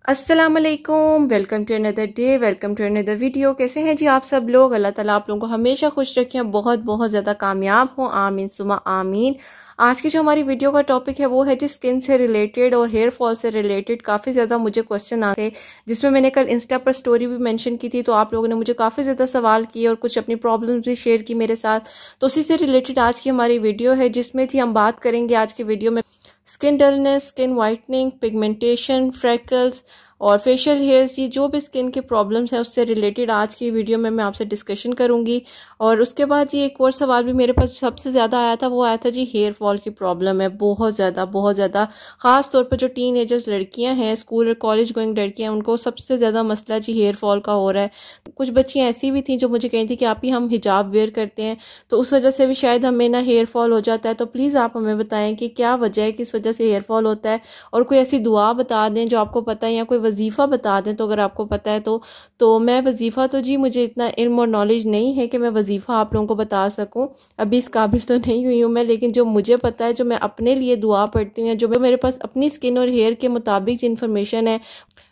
अस्सलामुअलैकुम, welcome to another day, welcome to another video. कैसे हैं जी आप सब लोग? अल्लाह ताला आप लोगों को हमेशा खुश रखें, बहुत बहुत ज़्यादा कामयाब हों, आमीन सुमा आमीन। आज की जो हमारी वीडियो का टॉपिक है वो है जी स्किन से रिलेटेड और हेयर फॉल से रिलेटेड। काफ़ी ज़्यादा मुझे क्वेश्चन आते, जिसमें मैंने कल इंस्टा पर स्टोरी भी मेंशन की थी, तो आप लोगों ने मुझे काफ़ी ज़्यादा सवाल किए और कुछ अपनी प्रॉब्लम्स भी शेयर की मेरे साथ। तो उसी से रिलेटेड आज की हमारी वीडियो है, जिसमें जी हम बात करेंगे आज की वीडियो में skin dullness, skin whitening, pigmentation, freckles और फेशियल हेयर्स, ये जो भी स्किन के प्रॉब्लम्स हैं उससे रिलेटेड आज की वीडियो में मैं आपसे डिस्कशन करूंगी। और उसके बाद ये एक और सवाल भी मेरे पास सबसे ज़्यादा आया था, वो आया था जी हेयर फॉल की प्रॉब्लम है बहुत ज़्यादा। ख़ास तौर पर जो टीन एजर्स लड़कियां हैं, स्कूल और कॉलेज गोइंग लड़कियां, उनको सबसे ज़्यादा मसला जी हेयर फॉल का हो रहा है। कुछ बच्चियाँ ऐसी भी थी जो मुझे कही थी कि आप ही हम हिजाब वेयर करते हैं तो उस वजह से भी शायद हमें ना हेयर फॉल हो जाता है। तो प्लीज़ आप हमें बताएं कि क्या वजह है, किस वजह से हेयर फॉल होता है, और कोई ऐसी दुआ बता दें जो आपको पता है, या कोई वजीफ़ा बता दें तो अगर आपको पता है तो मैं वजीफ़ा तो जी मुझे इतना इल्म और नॉलेज नहीं है कि मैं वजीफ़ा आप लोगों को बता सकूं, अभी इस काबिल तो नहीं हुई हूं मैं। लेकिन जो मुझे पता है, जो मैं अपने लिए दुआ पढ़ती हूँ, जो मेरे पास अपनी स्किन और हेयर के मुताबिक जो इन्फॉर्मेशन है,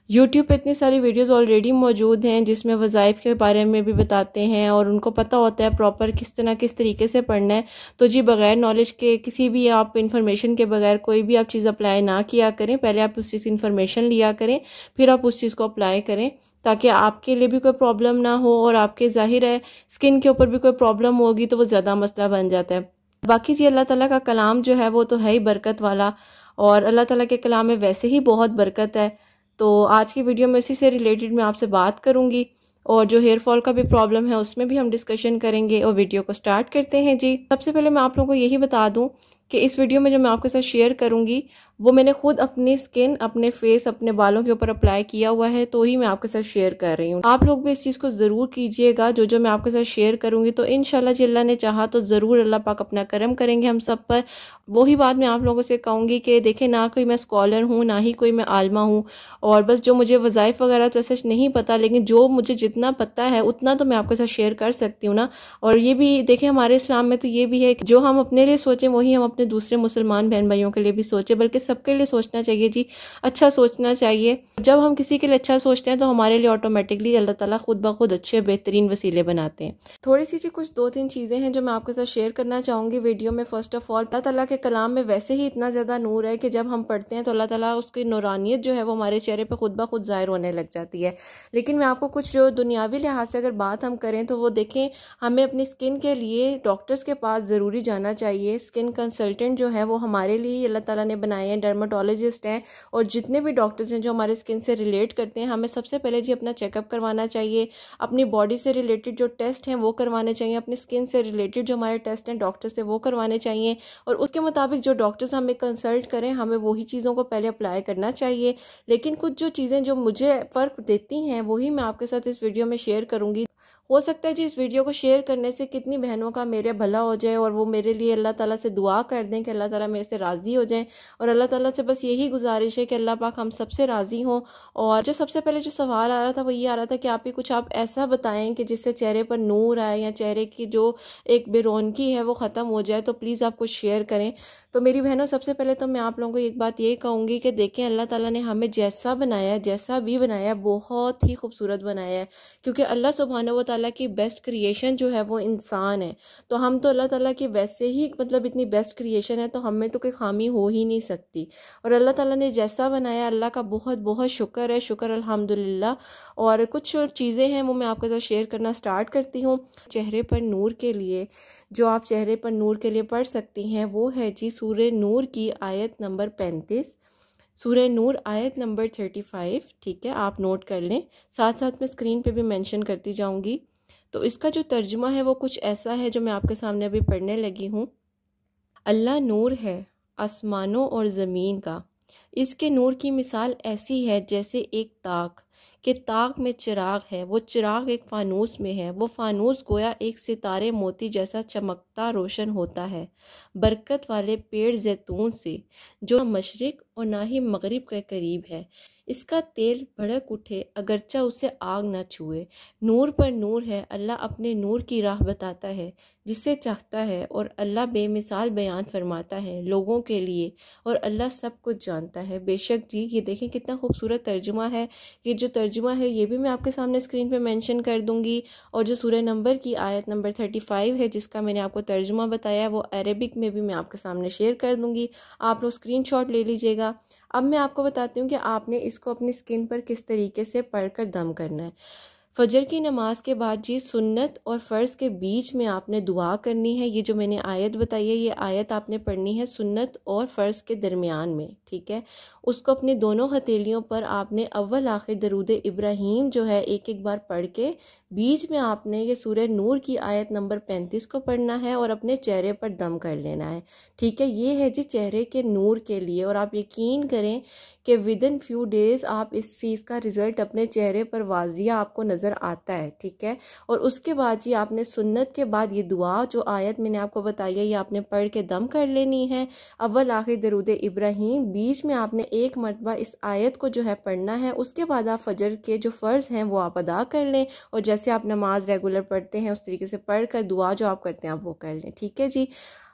यूट्यूब पे इतनी सारी वीडियोस ऑलरेडी मौजूद हैं जिसमें वज़ाइफ के बारे में भी बताते हैं और उनको पता होता है प्रॉपर किस तरीके से पढ़ना है। तो जी बग़ैर नॉलेज के, किसी भी आप इन्फॉर्मेशन के बगैर कोई भी आप चीज़ अप्लाई ना किया करें। पहले आप उस चीज़ की इन्फॉर्मेशन लिया करें, फिर आप उस चीज़ को अप्लाई करें, ताकि आपके लिए भी कोई प्रॉब्लम ना हो और आपके ज़ाहिर है स्किन के ऊपर भी कोई प्रॉब्लम होगी तो वो ज़्यादा मसला बन जाता है। बाकी जी अल्लाह ताला का कलाम जो है वो तो है ही बरकत वाला, और अल्लाह ताला के कलाम में वैसे ही बहुत बरकत है। तो आज की वीडियो में इसी से रिलेटेड मैं आपसे बात करूंगी, और जो हेयर फॉल का भी प्रॉब्लम है उसमें भी हम डिस्कशन करेंगे। और वीडियो को स्टार्ट करते हैं जी। सबसे पहले मैं आप लोगों को यही बता दूं कि इस वीडियो में जो मैं आपके साथ शेयर करूंगी वो मैंने खुद अपनी स्किन, अपने फेस, अपने बालों के ऊपर अप्लाई किया हुआ है, तो ही मैं आपके साथ शेयर कर रही हूँ। आप लोग भी इस चीज़ को ज़रूर कीजिएगा। जो मैं आपके साथ शेयर करूंगी तो इंशाल्लाह जी अल्लाह ने चाहा तो ज़रूर अल्लाह पाक अपना करम करेंगे हम सब पर। वही बात मैं आप लोगों से कहूँगी कि देखें, ना कोई मैं स्कॉलर हूँ, ना ही कोई मैं आलमा हूँ, और बस जो मुझे वज़ाइफ वगैरह तो ऐसा नहीं पता, लेकिन जो मुझे जितना पता है उतना तो मैं आपके साथ शेयर कर सकती हूँ ना। और ये भी देखें, हमारे इस्लाम में तो ये भी है कि जो हम अपने लिए सोचें वही हम अपने दूसरे मुसलमान बहन भाइयों के लिए भी सोचें, बल्कि सबके लिए सोचना चाहिए जी, अच्छा सोचना चाहिए। जब हम किसी के लिए अच्छा सोचते हैं तो हमारे लिए ऑटोमेटिकली अल्लाह ताला खुद ब खुद अच्छे बेहतरीन वसीले बनाते हैं। थोड़ी सी जी कुछ 2-3 चीज़ें हैं जो मैं आपके साथ शेयर करना चाहूँगी वीडियो में। फ़र्स्ट ऑफ़ ऑल, अल्लाह ताला के कलाम में वैसे ही इतना ज़्यादा नूर है कि जब हम पढ़ते हैं तो अल्लाह ताला उसकी नूरानियत जो है वो हमारे चेहरे पे खुद ब खुद ज़ाहिर होने लग जाती है। लेकिन मैं आपको कुछ जो दुनियावी लिहाज से अगर बात हम करें तो वो देखें, हमें अपनी स्किन के लिए डॉक्टर्स के पास ज़रूरी जाना चाहिए। स्किन कंसल्टेंट जो है वो हमारे लिए अल्लाह ताला ने बनाए हैं, डर्माटोलॉजिस्ट हैं, और जितने भी डॉक्टर्स हैं जो हमारे स्किन से रिलेट करते हैं, हमें सबसे पहले जी अपना चेकअप करवाना चाहिए। अपनी बॉडी से रिलेटेड जो टेस्ट हैं वो करवाने चाहिए, अपनी स्किन से रिलेटेड जो हमारे टेस्ट हैं डॉक्टर से वो करवाने चाहिए, और उसके मुताबिक जो डॉक्टर्स हमें कंसल्ट करें हमें वही चीज़ों को पहले अप्लाई करना चाहिए। लेकिन कुछ जो चीज़ें जो मुझे फ़र्क देती हैं वही मैं आपके साथ इस वीडियो में शेयर करूँगी। हो सकता है जी इस वीडियो को शेयर करने से कितनी बहनों का मेरे भला हो जाए, और वो मेरे लिए अल्लाह ताला से दुआ कर दें कि अल्लाह ताला मेरे से राज़ी हो जाए। और अल्लाह ताला से बस यही गुजारिश है कि अल्लाह पाक हम सबसे राज़ी हों। और जो सबसे पहले जो सवाल आ रहा था वो ये आ रहा था कि आप ही कुछ आप ऐसा बताएं कि जिससे चेहरे पर नूर आए, या चेहरे की जो एक बेरौनकी है वो ख़त्म हो जाए, तो प्लीज़ आप कुछ शेयर करें। तो मेरी बहनों, सबसे पहले तो मैं आप लोगों को एक बात ये कहूँगी कि देखें, अल्लाह ताला ने हमें जैसा बनाया है, जैसा भी बनाया है, बहुत ही खूबसूरत बनाया है, क्योंकि अल्लाह सुब्हानहू व तआला की बेस्ट क्रिएशन जो है वो इंसान है। तो हम तो अल्लाह ताला की वैसे ही मतलब इतनी बेस्ट क्रिएशन है, तो हमें तो कोई खामी हो ही नहीं सकती। और अल्लाह ताला ने जैसा बनाया, अल्लाह का बहुत बहुत शुक्र है, शुक्र अल्हम्दुलिल्लाह। और कुछ चीज़ें हैं वो मैं आपके साथ शेयर करना स्टार्ट करती हूँ। चेहरे पर नूर के लिए जो आप चेहरे पर नूर के लिए पढ़ सकती हैं वो है जी सूरह नूर की आयत नंबर 35, सूरह नूर आयत नंबर 35। ठीक है, आप नोट कर लें, साथ साथ मैं स्क्रीन पे भी मेंशन करती जाऊंगी। तो इसका जो तर्जुमा है वो कुछ ऐसा है जो मैं आपके सामने अभी पढ़ने लगी हूँ। अल्लाह नूर है आसमानों और ज़मीन का, इसके नूर की मिसाल ऐसी है जैसे एक ताक, कि ताक में चिराग है, वो चिराग एक फ़ानूस में है, वो फ़ानूस गोया एक सितारे मोती जैसा चमकता रोशन होता है, बरकत वाले पेड़ जैतून से, जो मशरिक़ और ना ही मगरिब के करीब है। इसका तेल भड़क उठे अगरचा उसे आग न छुए। नूर पर नूर है, अल्लाह अपने नूर की राह बताता है जिसे चाहता है, और अल्लाह बेमिसाल बयान फरमाता है लोगों के लिए, और अल्लाह सब कुछ जानता है। बेशक जी, ये देखें कितना खूबसूरत तर्जुमा है। ये जो तर्जुमा है ये भी मैं आपके सामने स्क्रीन पे मेंशन कर दूंगी, और जो सूरह नंबर की आयत नंबर 35 है जिसका मैंने आपको तर्जुमा बताया वो अरेबिक में भी मैं आपके सामने शेयर कर दूंगी, आप लोग स्क्रीनशॉट ले लीजिएगा। अब मैं आपको बताती हूँ कि आपने इसको अपनी स्किन पर किस तरीके से पढ़कर दम करना है। फजर की नमाज के बाद जी सुन्नत और फ़र्ज़ के बीच में आपने दुआ करनी है। ये जो मैंने आयत बताई है ये आयत आपने पढ़नी है सुन्नत और फ़र्ज़ के दरमियान में, ठीक है। उसको अपनी दोनों हथेलियों पर आपने अव्वल आखिर दरूद इब्राहीम जो है एक एक बार पढ़ के बीच में आपने ये सूरह नूर की आयत नंबर 35 को पढ़ना है और अपने चेहरे पर दम कर लेना है, ठीक है। ये है जी चेहरे के नूर के लिए, और आप यकीन करें कि विद इन फ्यू डेज़ आप इस चीज़ का रिज़ल्ट अपने चेहरे पर वाजिया आपको नज़र आता है, ठीक है। और उसके बाद जी आपने सुन्नत के बाद ये दुआ जो आयत मैंने आपको बताई है ये आपने पढ़ के दम कर लेनी है। अव्वल आखिर दरूद इब्राहीम, बीच में आपने एक मरतबा इस आयत को जो है पढ़ना है। उसके बाद आप फजर के जो फ़र्ज़ हैं वो आप अदा कर लें, और जैसे आप नमाज रेगुलर पढ़ते हैं उस तरीके से पढ़ कर दुआ जो आप करते हैं आप वो कर लें, ठीक है जी।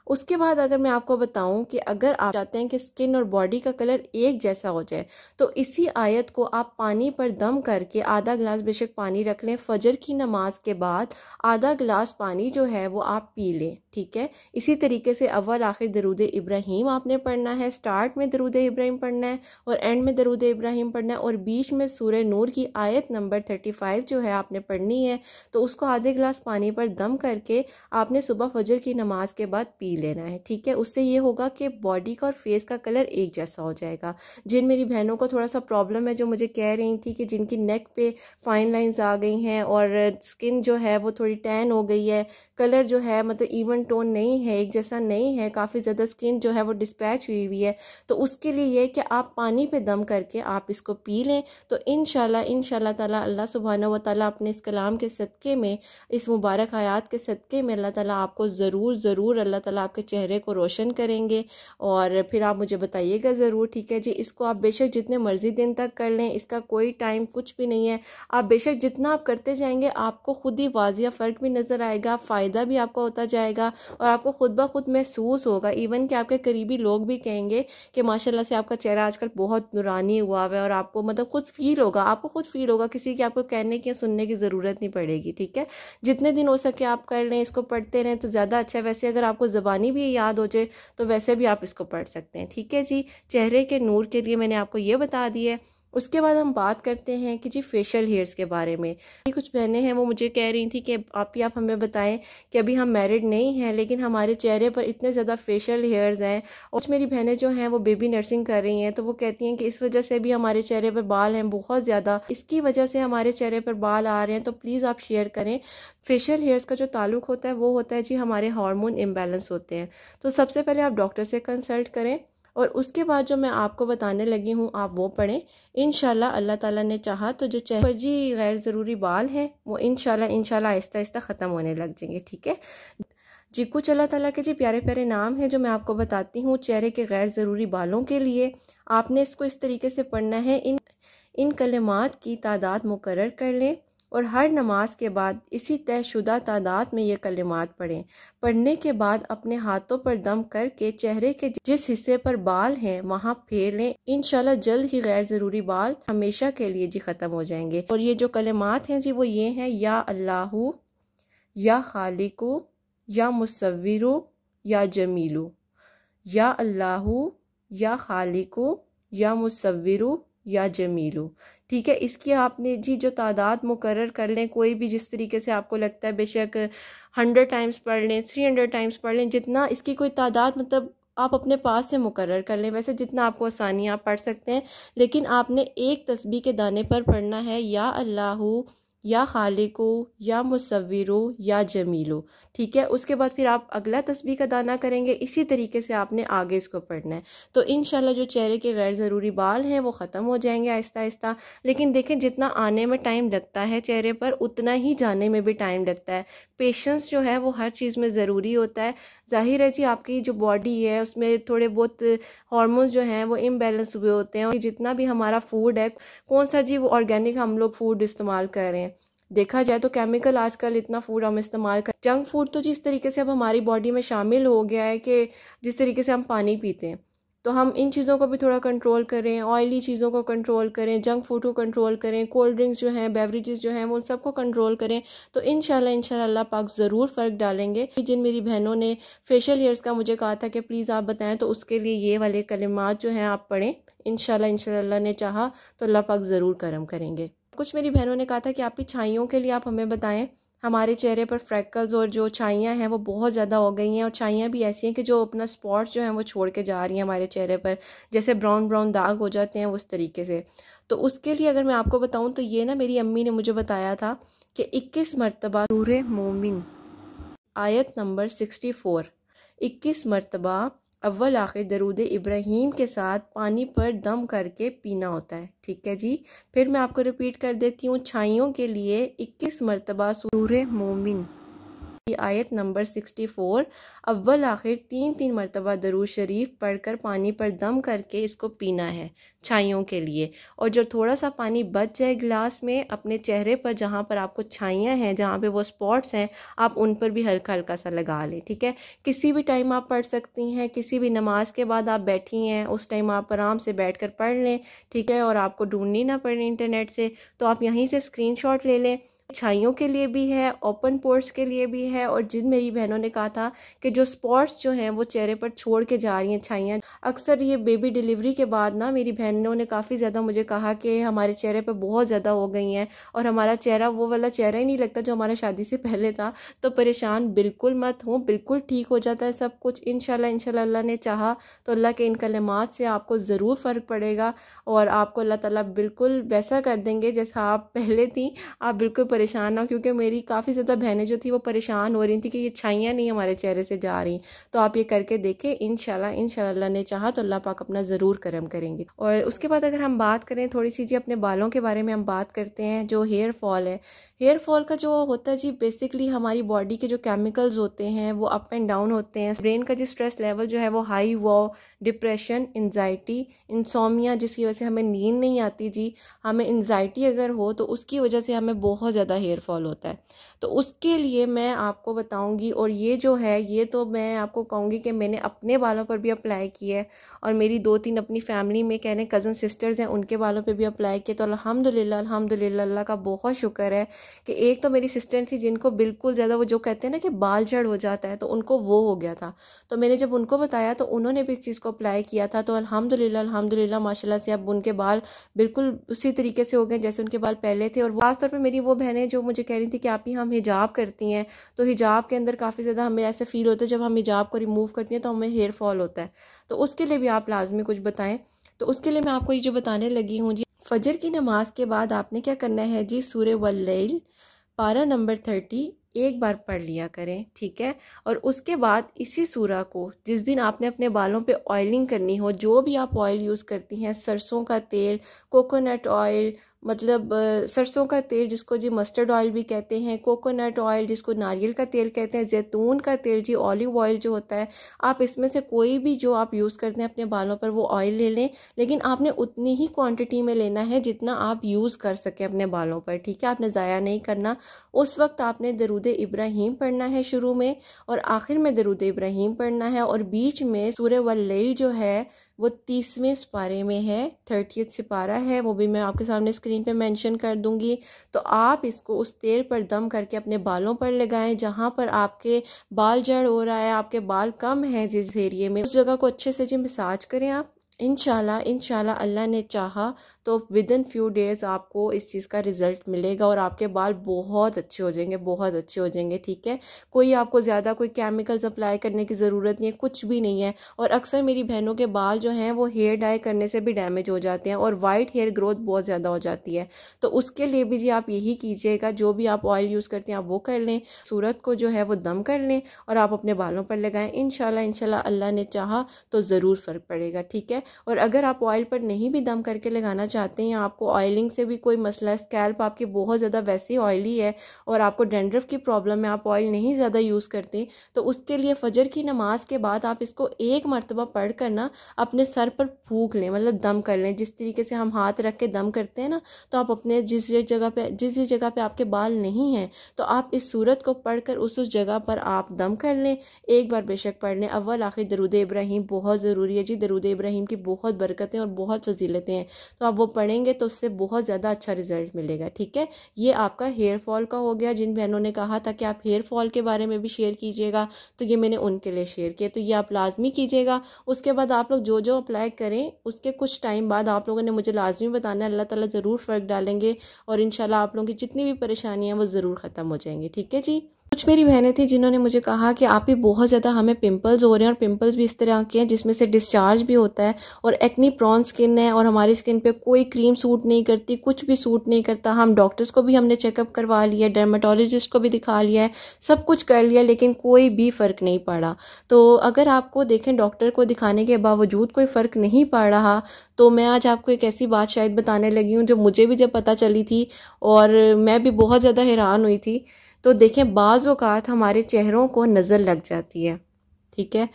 उसके बाद अगर मैं आपको बताऊं कि अगर आप चाहते हैं कि स्किन और बॉडी का कलर एक जैसा हो जाए तो इसी आयत को आप पानी पर दम करके आधा गिलास बेशक पानी रख लें, फजर की नमाज के बाद आधा गिलास पानी जो है वो आप पी लें, ठीक है। इसी तरीके से अव्वल आखिर दरूद इब्राहीम आपने पढ़ना है, स्टार्ट में दरूद इब्राहीम पढ़ना है और एंड में दरूद इब्राहीम पढ़ना है, और बीच में सूरह नूर की आयत नंबर 35 जो है आपने पढ़नी है। तो उसको आधे गिलास पानी पर दम करके आपने सुबह फजर की नमाज के बाद पी लेना है, ठीक है। उससे ये होगा कि बॉडी का और फेस का कलर एक जैसा हो जाएगा। जिन मेरी बहनों को थोड़ा सा प्रॉब्लम है जो मुझे कह रही थी कि जिनकी नेक पे फाइन लाइंस आ गई हैं और स्किन जो है वो थोड़ी टैन हो गई है, कलर जो है मतलब इवन टोन नहीं है, एक जैसा नहीं है, काफ़ी ज़्यादा स्किन जो है वो डिस्पैच हुई हुई है, तो उसके लिए ये कि आप पानी पे दम करके आप इसको पी लें। तो इंशाल्लाह ताला अल्लाह सुब्हानहू व तआला अपने इस कलाम के सदक़े में, इस मुबारक आयात के सदक़े में अल्लाह ताला आपको ज़रूर अल्लाह ताला आपके चेहरे को रोशन करेंगे, और फिर आप मुझे बताइएगा ज़रूर, ठीक है जी। इसको आप बेशक जितने मर्ज़ी दिन तक कर लें, इसका कोई टाइम कुछ भी नहीं है। आप बेशक जितना आप करते जाएंगे आपको खुद ही वाजिया फ़र्क भी नज़र आएगा, फ़ायदा भी आपको होता जाएगा, और आपको खुद ब खुद महसूस होगा, इवन कि आपके करीबी लोग भी कहेंगे कि माशाल्लाह से आपका चेहरा आजकल बहुत नूरानी हुआ है, और आपको मतलब खुद फील होगा, आपको खुद फील होगा, किसी की आपको कहने की सुनने की ज़रूरत नहीं पड़ेगी, ठीक है। जितने दिन हो सके आप कर लें, इसको पढ़ते रहें तो ज़्यादा अच्छा है। वैसे अगर आपको ज़बानी भी याद हो जाए तो वैसे भी आप इसको पढ़ सकते हैं, ठीक है जी। चेहरे के नूर के लिए मैंने आपको ये बता दिया है। उसके बाद हम बात करते हैं कि जी फेशियल हेयर्स के बारे में। कुछ बहनें हैं वो मुझे कह रही थी कि आप हमें बताएं कि अभी हम मैरिड नहीं हैं लेकिन हमारे चेहरे पर इतने ज़्यादा फेशियल हेयर्स हैं, और मेरी बहनें जो हैं वो बेबी नर्सिंग कर रही हैं, तो वो कहती हैं कि इस वजह से भी हमारे चेहरे पर बाल हैं बहुत ज़्यादा, इसकी वजह से हमारे चेहरे पर बाल आ रहे हैं, तो प्लीज़ आप शेयर करें। फेशियल हेयर्स का जो ताल्लुक होता है वो होता है जी हमारे हार्मोन इम्बैलेंस होते हैं। तो सबसे पहले आप डॉक्टर से कंसल्ट करें, और उसके बाद जो मैं आपको बताने लगी हूँ आप वो पढ़ें। इंशाल्लाह अल्लाह ताला ने चाहा तो जो चेहरे पर जी गैर ज़रूरी बाल हैं वो इंशाल्लाह आहिस्ता आहिस्ता ख़त्म होने लग जाएंगे, ठीक है जी। कुछ अल्लाह ताला के जी प्यारे प्यारे नाम हैं जो मैं आपको बताती हूँ चेहरे के गैर ज़रूरी बालों के लिए। आपने इसको इस तरीके से पढ़ना है, इन कलिमात की तादाद मुकर्रर कर लें और हर नमाज के बाद इसी तयशुदा तादाद में ये कलिमात पढ़ें। पढ़ने के बाद अपने हाथों पर दम करके चेहरे के जिस हिस्से पर बाल हैं वहाँ फेर लें। इंशाल्लाह जल्द ही गैर ज़रूरी बाल हमेशा के लिए जी ख़त्म हो जाएंगे। और ये जो कलिमात हैं जी वो ये हैं, या अल्लाहु, या खालिकु, या मुसव्विरु, या जमीलु। या अल्लाहु, या खालिकु, या मुसव्विरु, या जमीलु, ठीक है। इसकी आपने जी जो तादाद मुकर्रर कर लें, कोई भी जिस तरीके से आपको लगता है, बेशक 100 टाइम्स पढ़ लें, 300 टाइम्स पढ़ लें, जितना इसकी कोई तादाद मतलब आप अपने पास से मुकर्रर कर लें, वैसे जितना आपको आसानी आप पढ़ सकते हैं। लेकिन आपने एक तस्बीह के दाने पर पढ़ना है, या अल्लाहु, या खालिकु, या मुसव्विरु, या जमीलु, ठीक है। उसके बाद फिर आप अगला तस्बीह का दाना करेंगे, इसी तरीके से आपने आगे इसको पढ़ना है। तो इंशाल्लाह जो चेहरे के गैर ज़रूरी बाल हैं वो ख़त्म हो जाएंगे आहिस्ता आहिस्ता। लेकिन देखें जितना आने में टाइम लगता है चेहरे पर उतना ही जाने में भी टाइम लगता है। पेशेंस जो है वो हर चीज़ में ज़रूरी होता है। ज़ाहिर है जी आपकी जो बॉडी है उसमें थोड़े बहुत हार्मोन्स जो हैं वो इम्बैलेंस हुए होते हैं, और जितना भी हमारा फूड है कौन सा जी वो ऑर्गेनिक हम लोग फूड इस्तेमाल कर रहे हैं। देखा जाए तो केमिकल आजकल इतना फूड हम इस्तेमाल कर, जंक फूड तो जिस तरीके से अब हमारी बॉडी में शामिल हो गया है कि जिस तरीके से हम पानी पीते हैं, तो हम इन चीज़ों को भी थोड़ा कंट्रोल करें, ऑयली चीज़ों को कंट्रोल करें, जंक फूड को कंट्रोल करें, कोल्ड ड्रिंक्स जो हैं, बेवरेजेस जो हैं, वो उन सबको कंट्रोल करें। तो इंशाल्लाह अल्लाह पाक ज़रूर फ़र्क डालेंगे। जिन मेरी बहनों ने फेशियल हेयर्स का मुझे कहा था कि प्लीज़ आप बताएं, तो उसके लिए ये वाले कलिमात जो हैं आप पढ़ें। इंशाल्लाह अल्लाह ने चाहा तो अल्लाह पाक ज़रूर करम करेंगे। कुछ मेरी बहनों ने कहा था कि आपकी छाइयों के लिए आप हमें बताएं। हमारे चेहरे पर फ्रैकल्स और जो छाइयाँ हैं वो बहुत ज़्यादा हो गई हैं, और छाइयाँ भी ऐसी हैं कि जो अपना स्पॉट्स जो हैं वो छोड़ के जा रही हैं हमारे चेहरे पर, जैसे ब्राउन ब्राउन दाग हो जाते हैं उस तरीके से। तो उसके लिए अगर मैं आपको बताऊं तो ये ना मेरी अम्मी ने मुझे बताया था कि 21 मरतबा सूरे मोमिन आयत नंबर 64, 21 मरतबा अव्वल आखिर दरूद इब्राहीम के साथ पानी पर दम करके पीना होता है। ठीक है जी, फिर मैं आपको रिपीट कर देती हूँ। छाइयों के लिए 21 मरतबा सूरे मोमिन की आयत नंबर 64 अव्वल आखिर 3-3 मरतबा दरूद शरीफ पढ़कर पानी पर दम करके इसको पीना है छाइयों के लिए। और जो थोड़ा सा पानी बच जाए गिलास में, अपने चेहरे पर जहाँ पर आपको छाइयाँ हैं, जहाँ पे वो स्पॉट्स हैं, आप उन पर भी हल्का हल्का सा लगा लें। ठीक है, किसी भी टाइम आप पढ़ सकती हैं, किसी भी नमाज के बाद आप बैठी हैं उस टाइम आप आराम से बैठ कर पढ़ लें। ठीक है, और आपको ढूंढनी ना पड़े इंटरनेट से, तो आप यहीं से स्क्रीनशॉट ले लें। छाइयों के लिए भी है, ओपन पोर्स के लिए भी है, और जिन मेरी बहनों ने कहा था कि जो स्पॉट्स जो हैं वो चेहरे पर छोड़ के जा रही हैं छाइयाँ, अक्सर ये बेबी डिलीवरी के बाद ना मेरी बहनों ने काफ़ी ज़्यादा मुझे कहा कि हमारे चेहरे पर बहुत ज़्यादा हो गई हैं, और हमारा चेहरा वो वाला चेहरा ही नहीं लगता जो हमारा शादी से पहले था। तो परेशान बिल्कुल मत हो, बिल्कुल ठीक हो जाता है सब कुछ इंशाल्लाह अल्लाह ने चाहा तो अल्लाह के इन कलिमात से आपको ज़रूर फ़र्क पड़ेगा, और आपको अल्लाह ताला बिल्कुल वैसा कर देंगे जैसा आप पहले थी। आप बिल्कुल परेशान ना हो, क्योंकि मेरी काफ़ी ज़्यादा बहनें जो थी वो परेशान हो रही थी कि ये छाइयाँ नहीं हमारे चेहरे से जा रही। तो आप ये करके देखें, इंशाल्लाह अल्लाह ने चाहा तो अल्लाह पाक अपना ज़रूर करम करेंगे। और उसके बाद अगर हम बात करें थोड़ी सी जी अपने बालों के बारे में, हम बात करते हैं जो हेयर फॉल है। हेयर फॉल का जो होता है जी, बेसिकली हमारी बॉडी के जो केमिकल्स होते हैं वो अप एंड डाउन होते हैं। ब्रेन का जो स्ट्रेस लेवल जो है वो हाई, वो डिप्रेशन, एंजाइटी, इंसोमिया, जिसकी वजह से हमें नींद नहीं आती जी, हमें एंजाइटी अगर हो तो उसकी वजह से हमें बहुत ज़्यादा हेयर फॉल होता है। तो उसके लिए मैं आपको बताऊंगी, और ये जो है ये तो मैं आपको कहूँगी कि मैंने अपने बालों पर भी अप्लाई किया है, और मेरी 2-3 अपनी फैमिली में कहने कज़न सिस्टर्स हैं उनके बालों पे भी अप्लाई किया। तो अल्हम्दुलिल्लाह अल्लाह का बहुत शुक्र है कि एक तो मेरी सिस्टर थी जिनको बिल्कुल ज़्यादा वो जो कहते हैं ना कि बाल झड़ हो जाता है, तो उनको वो हो गया था। तो मैंने जब उनको बताया तो उन्होंने भी इस चीज़ को अप्लाई किया था। तो अल्हम्दुलिल्लाह माशाल्लाह से अब उनके बाल बिल्कुल उसी तरीके से हो गए जैसे उनके बाल पहले थे। और खासतौर पर मेरी वो बहनें जो मुझे कह रही थी कि आप ही हम हिजाब करती हैं, तो हिजाब के अंदर काफ़ी ज़्यादा हमें ऐसे फील होता है जब हम हिजाब को रिमूव करती हैं तो हमें हेयर फॉल होता है। तो उसके लिए भी आप लाजमी कुछ बताएं। तो उसके लिए मैं आपको ये जो बताने लगी हूँ जी, फजर की नमाज के बाद आपने क्या करना है जी, सूरे वल्लैल पारा नंबर 30 एक बार पढ़ लिया करें। ठीक है, और उसके बाद इसी सूरा को जिस दिन आपने अपने बालों पे ऑयलिंग करनी हो, जो भी आप ऑयल यूज़ करती हैं, सरसों का तेल, कोकोनट ऑयल, मतलब सरसों का तेल जिसको जी मस्टर्ड ऑयल भी कहते हैं, कोकोनट ऑयल जिसको नारियल का तेल कहते हैं, जैतून का तेल जी ऑलिव ऑयल जो होता है, आप इसमें से कोई भी जो आप यूज़ करते हैं अपने बालों पर वो ऑयल ले लें। लेकिन आपने उतनी ही क्वांटिटी में लेना है जितना आप यूज़ कर सकें अपने बालों पर। ठीक है, आपने ज़ाया नहीं करना। उस वक्त आपने दरूद इब्राहीम पढ़ना है शुरू में, और आखिर में दरूद इब्राहीम पढ़ना है, और बीच में सूरह वल्लैल जो है वो 30वें सिपारे में है, 30th सिपारा है, वो भी मैं आपके सामने स्क्रीन पे मेंशन कर दूंगी। तो आप इसको उस तेल पर दम करके अपने बालों पर लगाएं, जहां पर आपके बाल जड़ हो रहा है, आपके बाल कम है जिस एरिया में, उस जगह को अच्छे से जी मसाज करें आप। इंशाल्लाह अल्लाह ने चाहा तो विद इन फ्यू डेज़ आपको इस चीज़ का रिज़ल्ट मिलेगा, और आपके बाल बहुत अच्छे हो जाएंगे, बहुत अच्छे हो जाएंगे। ठीक है, कोई आपको ज़्यादा कोई केमिकल्स अप्लाई करने की ज़रूरत नहीं है, कुछ भी नहीं है। और अक्सर मेरी बहनों के बाल जो हैं वो हेयर डाई करने से भी डैमेज हो जाते हैं, और वाइट हेयर ग्रोथ बहुत ज़्यादा हो जाती है। तो उसके लिए भी जी आप यही कीजिएगा, जो भी आप ऑयल यूज़ करते हैं आप वो कर लें, सूरत को जो है वो दम कर लें और आप अपने बालों पर लगाएं। इंशाल्लाह अल्लाह ने चाहा तो ज़रूर फ़र्क पड़ेगा। ठीक है, और अगर आप ऑयल पर नहीं भी दम करके लगाना चाहते हैं, आपको ऑयलिंग से भी कोई मसला है, स्कैल्प आपकी बहुत ज़्यादा वैसे ही ऑयली है और आपको डैंड्रफ की प्रॉब्लम है, आप ऑयल नहीं ज़्यादा यूज़ करते, तो उसके लिए फ़जर की नमाज के बाद आप इसको एक मरतबा पढ़ कर ना अपने सर पर फूंक लें, मतलब दम कर लें। जिस तरीके से हम हाथ रख के दम करते हैं ना, तो आप अपने जिस जगह पे आपके बाल नहीं हैं, तो आप इस सूरत को पढ़कर उस जगह पर आप दम कर लें। एक बार बेशक पढ़ लें। अव्वल आखिर दरूद इब्राहिम बहुत ज़रूरी है जी। दरूद इब्राहिम की बहुत बरकतें और बहुत फजीलतें हैं, तो आप वो पढ़ेंगे तो उससे बहुत ज़्यादा अच्छा रिजल्ट मिलेगा। ठीक है, ये आपका हेयर फॉल का हो गया। जिन बहनों ने कहा था कि आप हेयर फॉल के बारे में भी शेयर कीजिएगा, तो ये मैंने उनके लिए शेयर किया, तो ये आप लाजमी कीजिएगा। उसके बाद आप लोग जो जो अप्लाई करें उसके कुछ टाइम बाद आप लोगों ने मुझे लाजमी बताना है, अल्लाह ताला ज़रूर फ़र्क डालेंगे और इंशाल्लाह आप लोगों की जितनी भी परेशानियाँ वो ज़रूर ख़त्म हो जाएंगी। ठीक है जी। कुछ मेरी बहनें थी जिन्होंने मुझे कहा कि आप ही बहुत ज़्यादा हमें पिंपल्स हो रहे हैं, और पिंपल्स भी इस तरह के हैं जिसमें से डिस्चार्ज भी होता है, और एक्नी प्रॉन स्किन है और हमारी स्किन पे कोई क्रीम सूट नहीं करती, कुछ भी सूट नहीं करता। हम डॉक्टर्स को भी हमने चेकअप करवा लिया, डर्माटोलॉजिस्ट को भी दिखा लिया है, सब कुछ कर लिया, लेकिन कोई भी फ़र्क नहीं पड़ा। तो अगर आपको देखें डॉक्टर को दिखाने के बावजूद कोई फ़र्क नहीं पड़ रहा, तो मैं आज आपको एक ऐसी बात शायद बताने लगी हूँ जो मुझे भी जब पता चली थी और मैं भी बहुत ज़्यादा हैरान हुई थी। तो देखें, बाज़ औक़ात हमारे चेहरों को नज़र लग जाती है। ठीक है,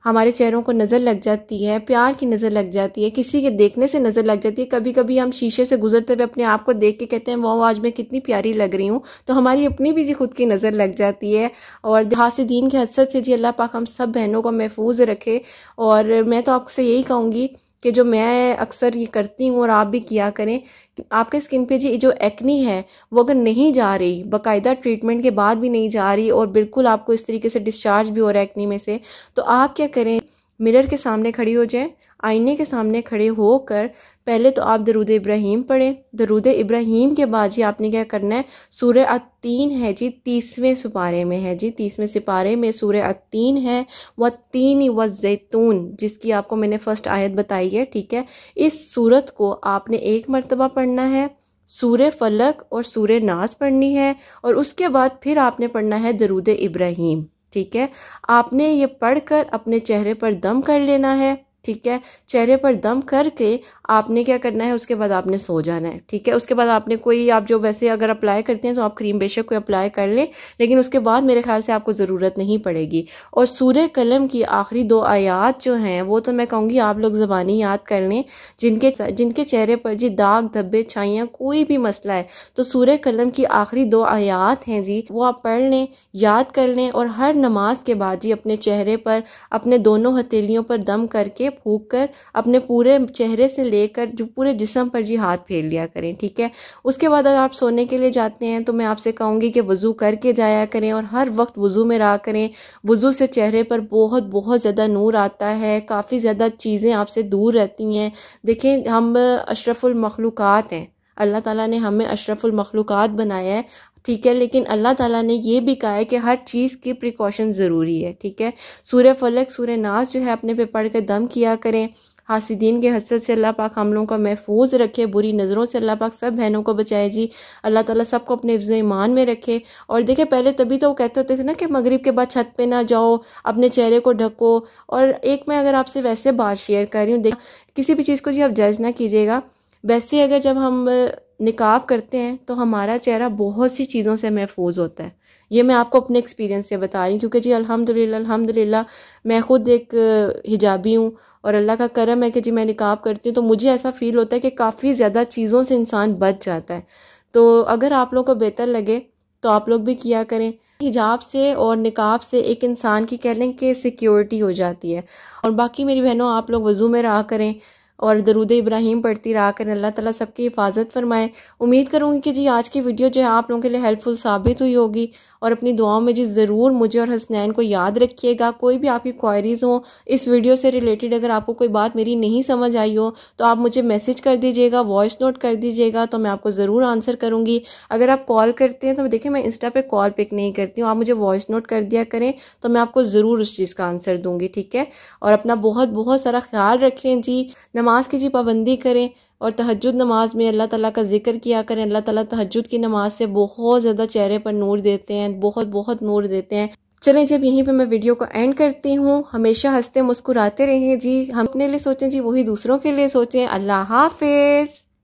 हमारे चेहरों को नज़र लग जाती है, प्यार की नज़र लग जाती है, किसी के देखने से नज़र लग जाती है। कभी कभी हम शीशे से गुजरते हुए अपने आप को देख के कहते हैं वाह आज मैं कितनी प्यारी लग रही हूँ, तो हमारी अपनी भी जी खुद की नज़र लग जाती है। और हासिदीन के हसद से जी अल्लाह पाक हम सब बहनों को महफूज रखे। और मैं तो आपसे यही कहूँगी कि जो मैं अक्सर ये करती हूँ और आप भी किया करें, आपके स्किन पे जी जो एक्नी है वो अगर नहीं जा रही, बाकायदा ट्रीटमेंट के बाद भी नहीं जा रही, और बिल्कुल आपको इस तरीके से डिस्चार्ज भी हो रहा है एक्नी में से, तो आप क्या करें, मिरर के सामने खड़ी हो जाएं, आईने के सामने खड़े होकर पहले तो आप दरूद इब्राहिम पढ़ें। दरूद इब्राहिम के बाद जी आपने क्या करना है, सूरह अत्तीन है जी, 30वें सिपारे में है जी, 30वें सिपारे में सूरह अत्तीन है, वत्तीन वज़ैतून, जिसकी आपको मैंने फर्स्ट आयत बताई है। ठीक है, इस सूरत को आपने एक मरतबा पढ़ना है, सूरह फलक और सूरह नास पढ़नी है, और उसके बाद फिर आपने पढ़ना है दरूद इब्राहिम। ठीक है, आपने ये पढ़कर अपने चेहरे पर दम कर लेना है। ठीक है, चेहरे पर दम करके आपने क्या करना है, उसके बाद आपने सो जाना है। ठीक है, उसके बाद आपने कोई, आप जो वैसे अगर अप्लाई करते हैं तो आप क्रीम बेशक कोई अप्लाई कर लें, लेकिन उसके बाद मेरे ख्याल से आपको ज़रूरत नहीं पड़ेगी। और सूरह कलम की आखिरी 2 आयात जो हैं वो तो मैं कहूँगी आप लोग ज़बानी याद कर लें। जिनके चेहरे पर जी दाग धब्बे छाइयाँ कोई भी मसला है, तो सूरह कलम की आखिरी 2 आयात हैं जी, वो आप पढ़ लें, याद कर लें, और हर नमाज के बाद जी अपने चेहरे पर अपने दोनों हथेलियों पर दम करके फूंक कर अपने पूरे चेहरे से लेकर जो पूरे जिस्म पर जी हाथ फेर लिया करें। ठीक है, उसके बाद अगर आप सोने के लिए जाते हैं तो मैं आपसे कहूँगी कि वज़ू करके जाया करें, और हर वक्त वज़ू में रहा करें। वज़ू से चेहरे पर बहुत बहुत ज़्यादा नूर आता है, काफ़ी ज़्यादा चीज़ें आपसे दूर रहती हैं। देखें, हम अशरफुल मखलूक़ात हैं, अल्लाह ताला ने हमें अशरफुल मखलूक़ात बनाया है। ठीक है, लेकिन अल्लाह ताला ने ये भी कहा है कि हर चीज़ की प्रिकॉशन ज़रूरी है। ठीक है, सूरह फलक सूरह नास जो है अपने पे पढ़ कर दम किया करें। हासिदीन के हसद से अल्लाह पाक हम लोगों को महफूज रखे, बुरी नज़रों से अल्लाह पाक सब बहनों को बचाए जी। अल्लाह ताला सबको अपने हिफ्ज़ ईमान में रखे। और देखिए, पहले तभी तो वो कहते होते थे ना कि मगरिब के बाद छत पे ना जाओ, अपने चेहरे को ढको। और एक मैं अगर आपसे वैसे बात शेयर कर रही हूँ, देख किसी भी चीज़ को जी आप जज ना कीजिएगा, वैसे अगर जब हम निकाब करते हैं तो हमारा चेहरा बहुत सी चीज़ों से महफूज होता है। ये मैं आपको अपने एक्सपीरियंस से बता रही हूँ, क्योंकि जी अल्हम्दुलिल्लाह मैं खुद एक हिजाबी हूँ, और अल्लाह का करम है कि जी मैं निकाब करती हूँ, तो मुझे ऐसा फ़ील होता है कि काफ़ी ज़्यादा चीज़ों से इंसान बच जाता है। तो अगर आप लोगों को बेहतर लगे तो आप लोग भी किया करें। हिजाब से और निकाब से एक इंसान की कह लें कि सिक्योरिटी हो जाती है। और बाकी मेरी बहनों, आप लोग वज़ू में रहा करें और दरूद इब्राहिम पढ़ती रहा करें। अल्लाह ताला सबकी हिफाजत फरमाए। उम्मीद करूँगी कि जी आज की वीडियो जो है आप लोगों के लिए हेल्पफुल साबित हुई होगी, और अपनी दुआओं में जी ज़रूर मुझे और हसनैन को याद रखिएगा। कोई भी आपकी क्वायरीज़ हो इस वीडियो से रिलेटेड, अगर आपको कोई बात मेरी नहीं समझ आई हो तो आप मुझे मैसेज कर दीजिएगा, वॉइस नोट कर दीजिएगा, तो मैं आपको ज़रूर आंसर करूँगी। अगर आप कॉल करते हैं तो देखिए, मैं इंस्टा पे कॉल पिक नहीं करती हूँ, आप मुझे वॉइस नोट कर दिया करें तो मैं आपको ज़रूर उस चीज़ का आंसर दूँगी। ठीक है, और अपना बहुत बहुत सारा ख्याल रखें जी, नमाज की जी पाबंदी करें, और तहज्जुद नमाज में अल्लाह ताला का जिक्र किया करें। अल्लाह ताला तहज्जुद की नमाज से बहुत ज़्यादा चेहरे पर नूर देते हैं, बहुत बहुत नूर देते हैं। चलें, जब यहीं पे मैं वीडियो को एंड करती हूँ। हमेशा हंसते मुस्कुराते रहें जी, हम अपने लिए सोचें जी, वही दूसरों के लिए सोचें। अल्लाह हाफिज़।